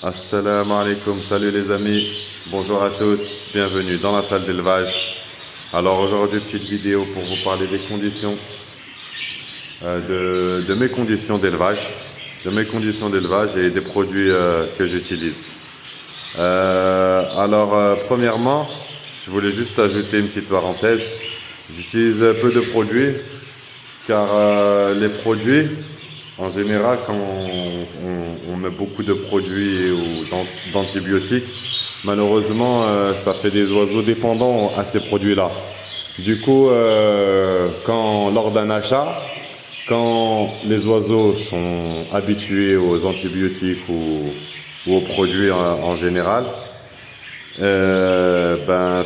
Assalamu alaikum, salut les amis, bonjour à tous, bienvenue dans la salle d'élevage. Alors aujourd'hui, petite vidéo pour vous parler des conditions, de mes conditions d'élevage, et des produits que j'utilise. Premièrement, je voulais juste ajouter une petite parenthèse. J'utilise peu de produits car les produits, en général, quand on met beaucoup de produits ou d'antibiotiques, malheureusement, ça fait des oiseaux dépendants à ces produits-là. Du coup, lors d'un achat, quand les oiseaux sont habitués aux antibiotiques ou aux produits en général, quand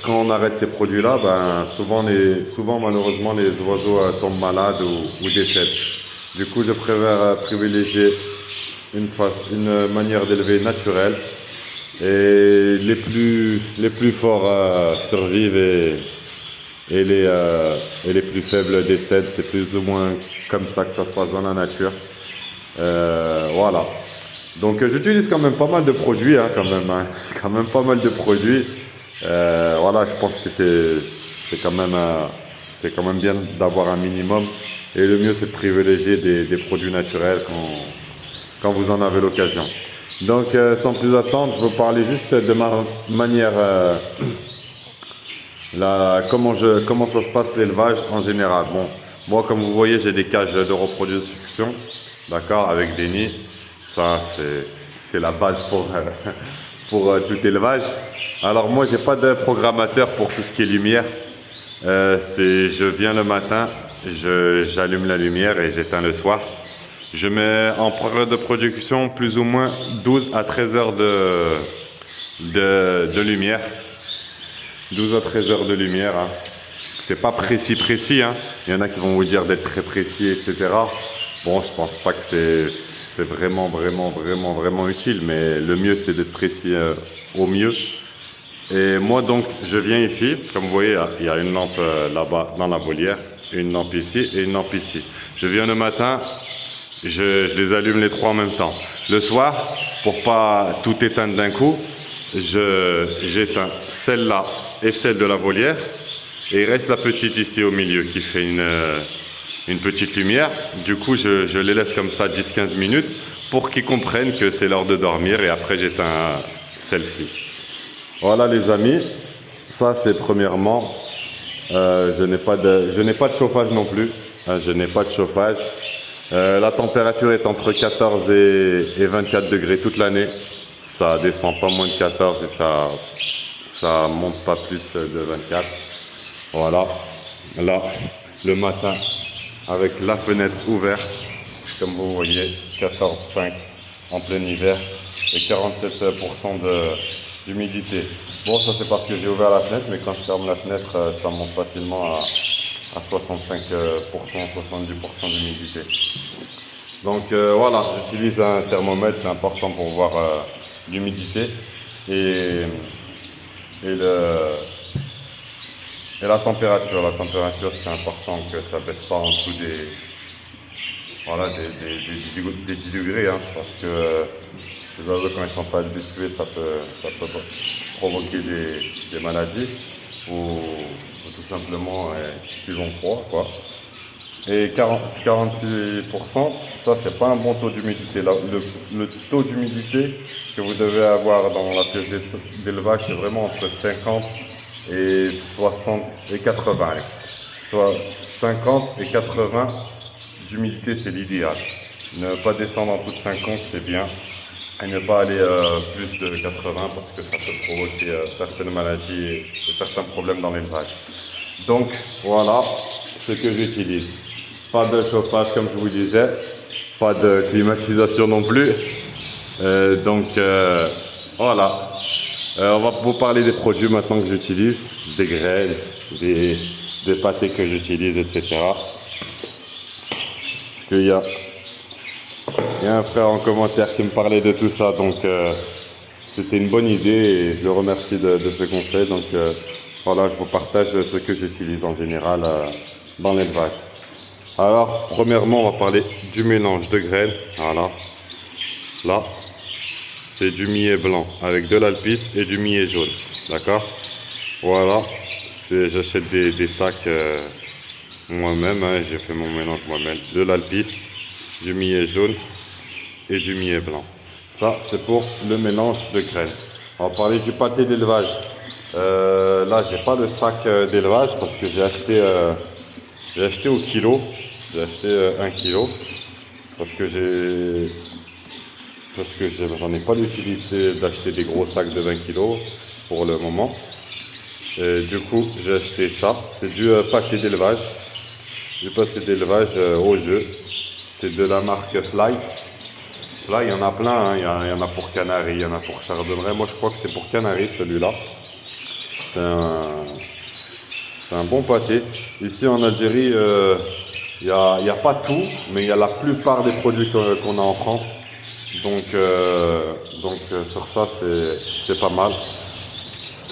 on arrête ces produits-là, souvent malheureusement les oiseaux tombent malades ou décèdent. Du coup, je préfère privilégier une manière d'élever naturelle, et les plus forts survivent et les plus faibles décèdent. C'est plus ou moins comme ça que ça se passe dans la nature. Voilà. Donc j'utilise quand même pas mal de produits, quand même pas mal de produits. Voilà, je pense que c'est quand même bien d'avoir un minimum. Et le mieux, c'est de privilégier des produits naturels quand vous en avez l'occasion. Donc, sans plus attendre, je vais vous parler juste de ma manière, comment ça se passe l'élevage en général. Bon, moi, comme vous voyez, j'ai des cages de reproduction, d'accord, avec des nids. Ça, c'est la base pour tout élevage. Alors, moi, j'ai pas de programmateur pour tout ce qui est lumière. Je viens le matin, j'allume la lumière et j'éteins le soir. Je mets en période de production plus ou moins 12 à 13 heures de lumière. 12 à 13 heures de lumière. C'est pas précis. Il y en a qui vont vous dire d'être très précis, etc. Bon, je pense pas que c'est vraiment utile, mais le mieux, c'est d'être précis au mieux. Et moi, donc, je viens ici. Comme vous voyez, il y a une lampe là-bas dans la volière, une lampe ici et une lampe ici. Je viens le matin, je les allume les trois en même temps. Le soir, pour pas tout éteindre d'un coup, j'éteins celle-là et celle de la volière. Et il reste la petite ici au milieu qui fait une petite lumière. Du coup, je les laisse comme ça 10-15 minutes pour qu'ils comprennent que c'est l'heure de dormir, et après j'éteins celle-ci. Voilà les amis, ça c'est premièrement. Je n'ai pas de chauffage non plus. Je n'ai pas de chauffage. La température est entre 14 et 24 degrés toute l'année. Ça descend pas moins de 14 et ça monte pas plus de 24. Voilà. Là, le matin, avec la fenêtre ouverte, comme vous voyez, 14,5 en plein hiver et 47% d'humidité. Bon, ça c'est parce que j'ai ouvert la fenêtre, mais quand je ferme la fenêtre, ça monte facilement à 65%, 70% d'humidité. Donc voilà, j'utilise un thermomètre, c'est important pour voir l'humidité et la température. La température, c'est important que ça ne baisse pas en dessous des 10 degrés, parce que les oiseaux, quand ils ne sont pas habitués, ça peut provoquer des maladies ou tout simplement qu'ils ont froid, quoi. Et 46%, ça c'est pas un bon taux d'humidité. Le taux d'humidité que vous devez avoir dans la pièce d'élevage, c'est vraiment entre 50 et 60 et 80. Soit 50 et 80 d'humidité, c'est l'idéal. Ne pas descendre en dessous de 50, c'est bien. Et ne pas aller plus de 80 parce que ça peut provoquer certaines maladies et certains problèmes dans l'élevage. Donc voilà ce que j'utilise. Pas de chauffage comme je vous disais, pas de climatisation non plus. Voilà. On va vous parler des produits maintenant que j'utilise, des graines, des pâtés que j'utilise, etc. Parce qu'il y a un frère en commentaire qui me parlait de tout ça, donc c'était une bonne idée et je le remercie de ce conseil. Donc voilà, je vous partage ce que j'utilise en général dans l'élevage. Alors, premièrement, on va parler du mélange de graines. Voilà. Là, c'est du millet blanc avec de l'alpiste et du millet jaune. D'accord? Voilà, j'achète des sacs moi-même, hein, j'ai fait mon mélange moi-même. De l'alpiste, du millet jaune et du millet blanc. Ça, c'est pour le mélange de graines. On va parler du pâté d'élevage. Là, j'ai pas le sac d'élevage parce que j'ai acheté au kilo. J'ai acheté 1 kilo parce que j'en ai pas l'utilité d'acheter des gros sacs de 20 kilos pour le moment. Et du coup, j'ai acheté ça. C'est du pâté d'élevage. Du pâté d'élevage aux œufs. C'est de la marque Fly. Là, il y en a plein, hein. Il y en a pour Canary, il y en a pour Chardonnay. Moi, je crois que c'est pour Canary, celui-là. C'est un bon pâté. Ici, en Algérie, il y a pas tout, mais il y a la plupart des produits qu'on a en France. Donc sur ça, c'est pas mal.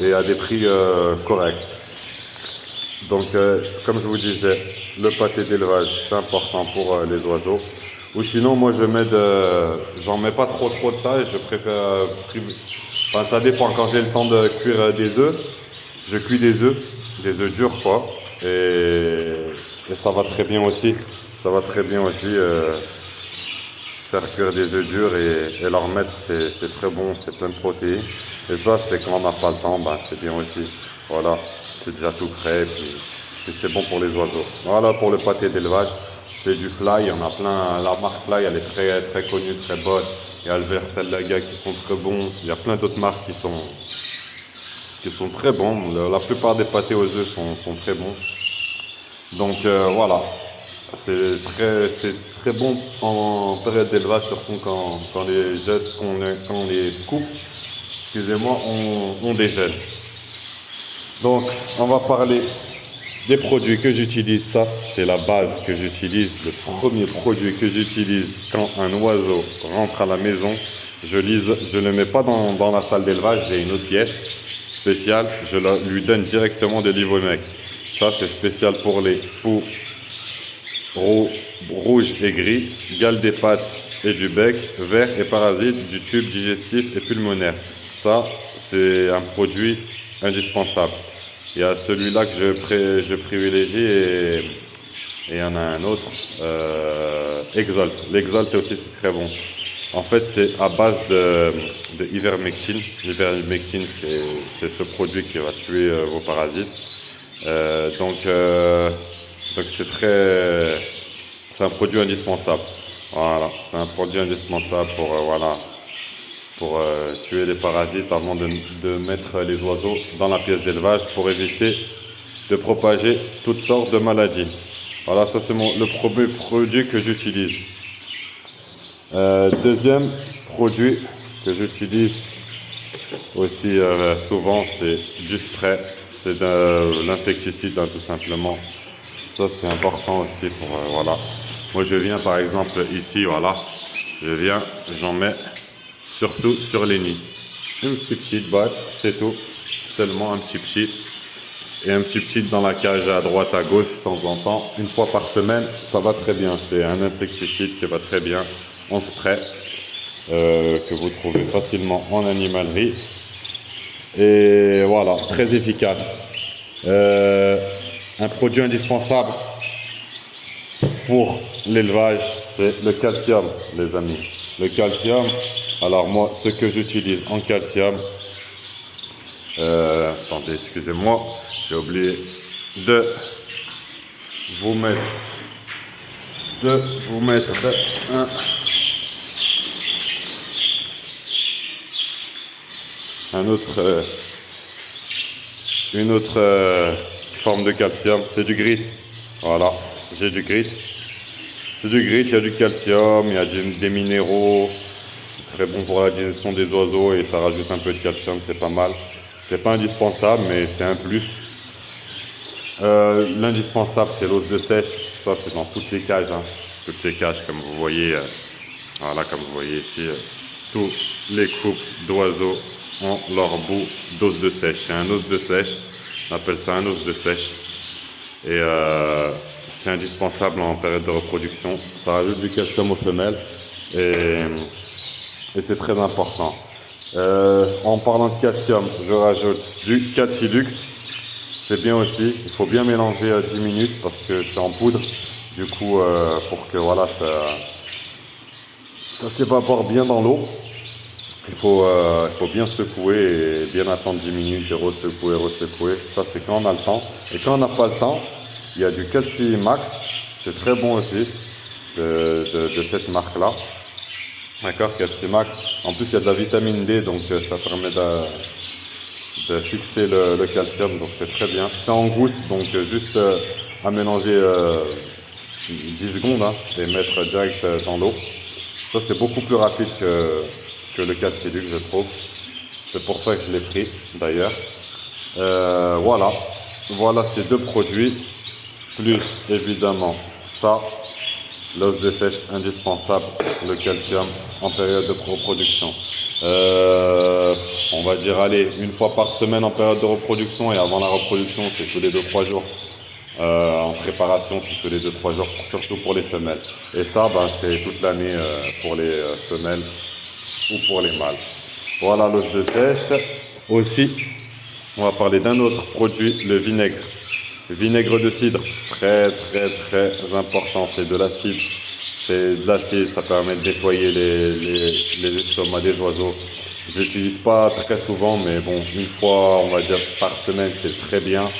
Et à des prix corrects. Donc, comme je vous disais, le pâté d'élevage, c'est important pour les oiseaux. Ou sinon, moi, j'en mets pas trop de ça et je préfère... Enfin, ça dépend. Quand j'ai le temps de cuire des œufs, je cuis des œufs durs, quoi. Et ça va très bien aussi. Ça va très bien aussi faire cuire des œufs durs et leur mettre, c'est très bon, c'est plein de protéines. Et ça, c'est quand on n'a pas le temps, ben, c'est bien aussi. Voilà, c'est déjà tout prêt et c'est bon pour les oiseaux. Voilà pour le pâté d'élevage. C'est du Fly, il y en a plein. La marque Fly, elle est très, très connue, très bonne. Il y a le Versailles qui sont très bons. Il y a plein d'autres marques qui sont très bons. La plupart des pâtés aux œufs sont très bons. Donc voilà, c'est très bon en période d'élevage, surtout quand on les coupe, excusez-moi, on dégèle. Donc on va parler des produits que j'utilise. Ça, c'est la base que j'utilise. Le premier produit que j'utilise quand un oiseau rentre à la maison, je le mets pas dans la salle d'élevage, j'ai une autre pièce spéciale, je lui donne directement de l'Ivomec. Ça, c'est spécial pour les poux rouges et gris, gale des pattes et du bec, vers et parasites du tube digestif et pulmonaire. Ça, c'est un produit indispensable. Il y a celui-là que je privilégie et il y en a un autre, Exalt. L'Exalt aussi, c'est très bon. En fait, c'est à base de ivermectine. L'ivermectine, c'est ce produit qui va tuer vos parasites. Donc c'est un produit indispensable. Voilà, c'est un produit indispensable pour tuer les parasites avant de mettre les oiseaux dans la pièce d'élevage pour éviter de propager toutes sortes de maladies. Voilà, ça c'est le premier produit que j'utilise. Deuxième produit que j'utilise aussi souvent, c'est du spray. C'est de l'insecticide, hein, tout simplement. Ça, c'est important aussi pour... voilà. Moi, je viens, par exemple, ici, voilà. J'en mets surtout sur les nids. Un petit pchit, c'est tout. Seulement un petit pchit. Et un petit pchit dans la cage à droite, à gauche, de temps en temps. Une fois par semaine, ça va très bien. C'est un insecticide qui va très bien en spray. Que vous trouvez facilement en animalerie. Et voilà, très efficace. Un produit indispensable pour l'élevage, c'est le calcium, les amis. Le calcium, alors moi, ce que j'utilise en calcium, attendez, excusez-moi, j'ai oublié de vous mettre une autre forme de calcium, c'est du grit. Voilà, j'ai du grit. C'est du grit, il y a du calcium, il y a des minéraux. C'est très bon pour la digestion des oiseaux et ça rajoute un peu de calcium, c'est pas mal. C'est pas indispensable, mais c'est un plus. L'indispensable, c'est l'os de sèche. Ça, c'est dans toutes les cages, hein. Toutes les cages, comme vous voyez. Voilà, comme vous voyez ici, tous les couples d'oiseaux ont leur bout d'os de sèche. C'est un os de sèche. On appelle ça un os de sèche. Et c'est indispensable en période de reproduction. Ça rajoute du calcium aux femelles et c'est très important. En parlant de calcium, je rajoute du Calcilux. C'est bien aussi. Il faut bien mélanger 10 minutes parce que c'est en poudre. Du coup, pour que voilà, ça s'évapore bien dans l'eau. Il faut bien secouer et bien attendre 10 minutes et ressecouer, ressecouer. Ça, c'est quand on a le temps. Et quand on n'a pas le temps, il y a du Calcimax. C'est très bon aussi de cette marque-là. D'accord, Calcimax. En plus, il y a de la vitamine D, donc ça permet de fixer le calcium. Donc, c'est très bien. C'est en gouttes, donc juste à mélanger 10 secondes hein, et mettre direct dans l'eau. Ça, c'est beaucoup plus rapide que le Calcilux, je trouve. C'est pour ça que je l'ai pris, d'ailleurs. Voilà ces deux produits, plus évidemment ça, l'os de sèche indispensable, le calcium en période de reproduction. On va dire, allez, une fois par semaine en période de reproduction et avant la reproduction, c'est tous les 2-3 jours. En préparation, c'est tous les 2-3 jours, surtout pour les femelles. Et ça, c'est toute l'année pour les femelles ou pour les mâles. Voilà l'os de sèche. Aussi, on va parler d'un autre produit, le vinaigre. Le vinaigre de cidre, très important. C'est de l'acide. C'est de l'acide, ça permet de nettoyer les estomacs des oiseaux. Je l'utilise pas très souvent, mais bon, une fois, on va dire par semaine, c'est très bien.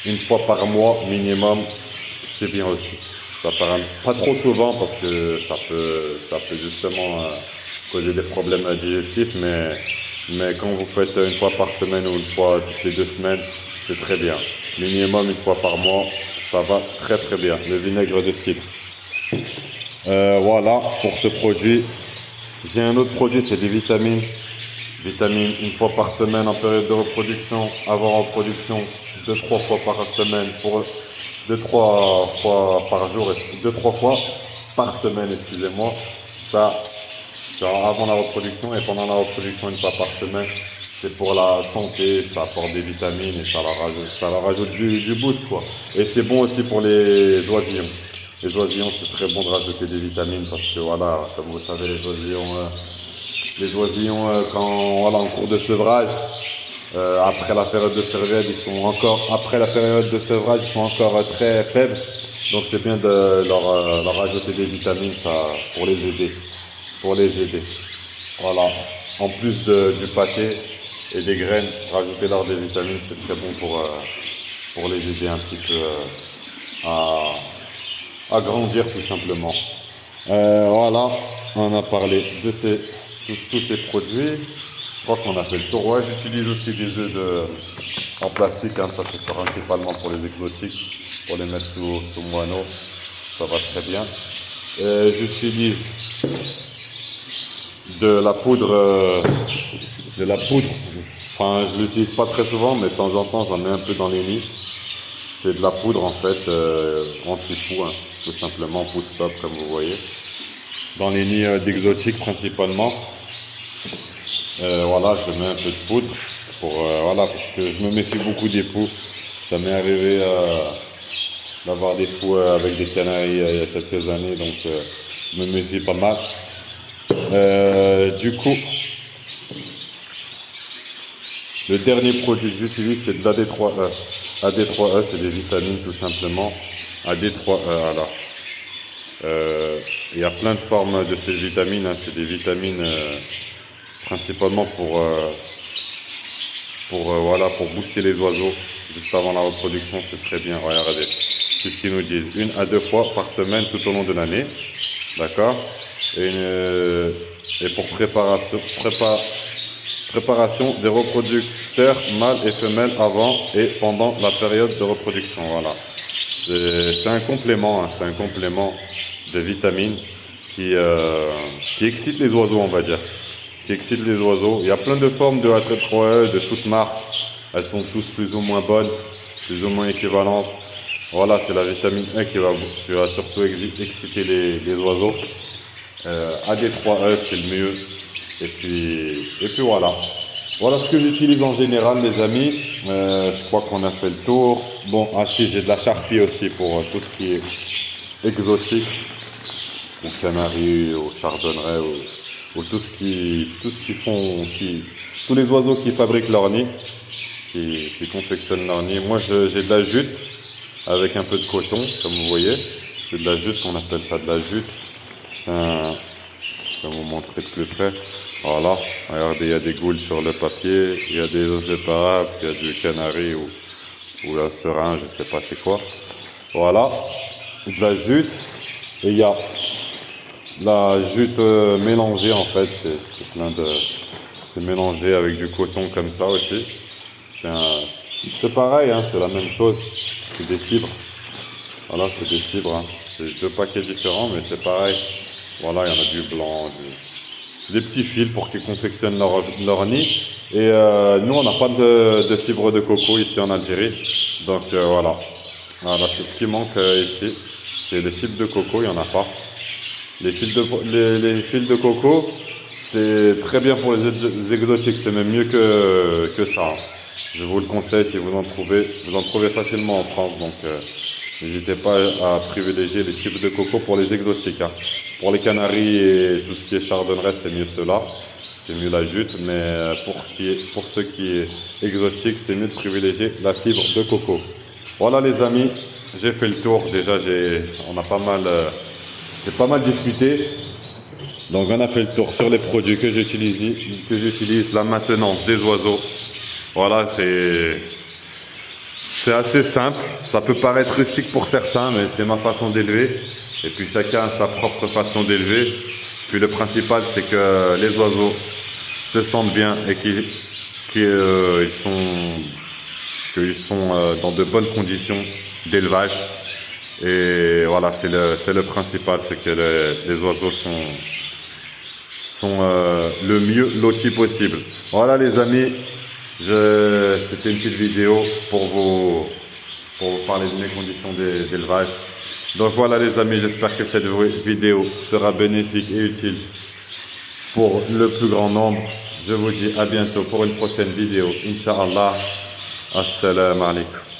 Une fois par mois minimum, c'est bien aussi. Ça paraît pas trop souvent parce que ça peut justement causer des problèmes digestifs, mais quand vous faites une fois par semaine ou une fois toutes les 2 semaines, c'est très bien. Minimum une fois par mois, ça va très bien. Le vinaigre de cidre. Voilà pour ce produit. J'ai un autre produit, c'est des vitamines. Vitamines une fois par semaine en période de reproduction, avant reproduction 2-3 fois par semaine, pour 2-3 fois par jour, 2-3 fois par semaine, excusez-moi. Ça, c'est avant la reproduction et pendant la reproduction une fois par semaine. C'est pour la santé, ça apporte des vitamines et ça leur rajoute du boost quoi. Et c'est bon aussi pour les oisillons. Les oisillons, c'est très bon de rajouter des vitamines parce que voilà, comme vous savez, les oisillons, en cours de sevrage, après la période de sevrage, ils sont encore très faibles. Donc c'est bien de leur rajouter des vitamines ça, pour les aider. Voilà. En plus du pâté et des graines, rajouter leur des vitamines, c'est très bon pour les aider un petit peu à grandir tout simplement. Voilà, on a parlé de tous ces produits. Je crois qu'on a fait le tour. Ouais, j'utilise aussi des œufs en plastique, hein, ça c'est principalement pour les exotiques, pour les mettre sous moineau, ça va très bien. J'utilise de la poudre, enfin je l'utilise pas très souvent, mais de temps en temps j'en mets un peu dans les nids. C'est de la poudre en fait, anti-poux, hein, tout simplement, pousse stop comme vous voyez. Dans les nids d'exotiques principalement. Voilà, je mets un peu de poudre parce que je me méfie beaucoup des poux. Ça m'est arrivé d'avoir des poux avec des canaris il y a quelques années, donc je me méfie pas mal. Du coup, le dernier produit que j'utilise, c'est de l'AD3E. AD3E, c'est des vitamines tout simplement. AD3E, alors. Il y a plein de formes de ces vitamines, hein. C'est des vitamines principalement pour booster les oiseaux juste avant la reproduction, c'est très bien. Regardez, c'est ce qu'ils nous disent, 1 à 2 fois par semaine tout au long de l'année, d'accord. Et pour préparation des reproducteurs mâles et femelles avant et pendant la période de reproduction. Voilà, c'est un complément, hein, c'est un complément de vitamines qui excite les oiseaux, on va dire. Qui excite les oiseaux. Il y a plein de formes de AD3E, de toutes marques. Elles sont tous plus ou moins bonnes, plus ou moins équivalentes. Voilà, c'est la vitamine E qui va surtout exciter les oiseaux. AD3E, c'est le mieux. Et puis voilà. Voilà ce que j'utilise en général, les amis. Je crois qu'on a fait le tour. Bon, si, j'ai de la charpie aussi pour tout ce qui est exotique. Au canari, au chardonneret, ou tous les oiseaux qui fabriquent leur nid, qui confectionnent leur nid. Moi, j'ai de la jute avec un peu de coton, comme vous voyez. C'est de la jute, on appelle ça de la jute. Je vais vous montrer de plus près. Voilà, regardez, il y a des goules sur le papier, il y a des osséparables, il y a du canari ou la seringue, je sais pas c'est quoi. Voilà, de la jute. Et il y a la jute mélangée en fait, c'est mélangé avec du coton comme ça aussi. C'est pareil, hein, c'est la même chose, c'est des fibres. Voilà, c'est des fibres, hein. C'est deux paquets différents, mais c'est pareil. Voilà, il y en a du blanc, des petits fils pour qu'ils confectionnent leur nid. Et nous, on n'a pas de fibres de coco ici en Algérie. Donc voilà, c'est ce qui manque ici. C'est les fibres de coco, il n'y en a pas. Les fils de coco, c'est très bien pour les exotiques, c'est même mieux que ça. Je vous le conseille si vous en trouvez facilement en France. Donc n'hésitez pas à privilégier les fibres de coco pour les exotiques, hein. Pour les canaris et tout ce qui est chardonneret, c'est mieux cela. C'est mieux la jute, mais pour ce qui est exotique, c'est mieux de privilégier la fibre de coco. Voilà les amis, j'ai fait le tour. Déjà, j'ai pas mal discuté. Donc on a fait le tour sur les produits que j'utilise, la maintenance des oiseaux. Voilà, c'est assez simple. Ça peut paraître rustique pour certains, mais c'est ma façon d'élever. Et puis chacun a sa propre façon d'élever. Puis le principal, c'est que les oiseaux se sentent bien et qu'ils sont dans de bonnes conditions d'élevage. Et voilà, c'est le principal, c'est que les oiseaux sont le mieux lotis possible. Voilà les amis, c'était une petite vidéo pour vous parler de mes conditions d'élevage. Donc voilà les amis, j'espère que cette vidéo sera bénéfique et utile pour le plus grand nombre. Je vous dis à bientôt pour une prochaine vidéo. Inch'Allah. Assalamu alaikum.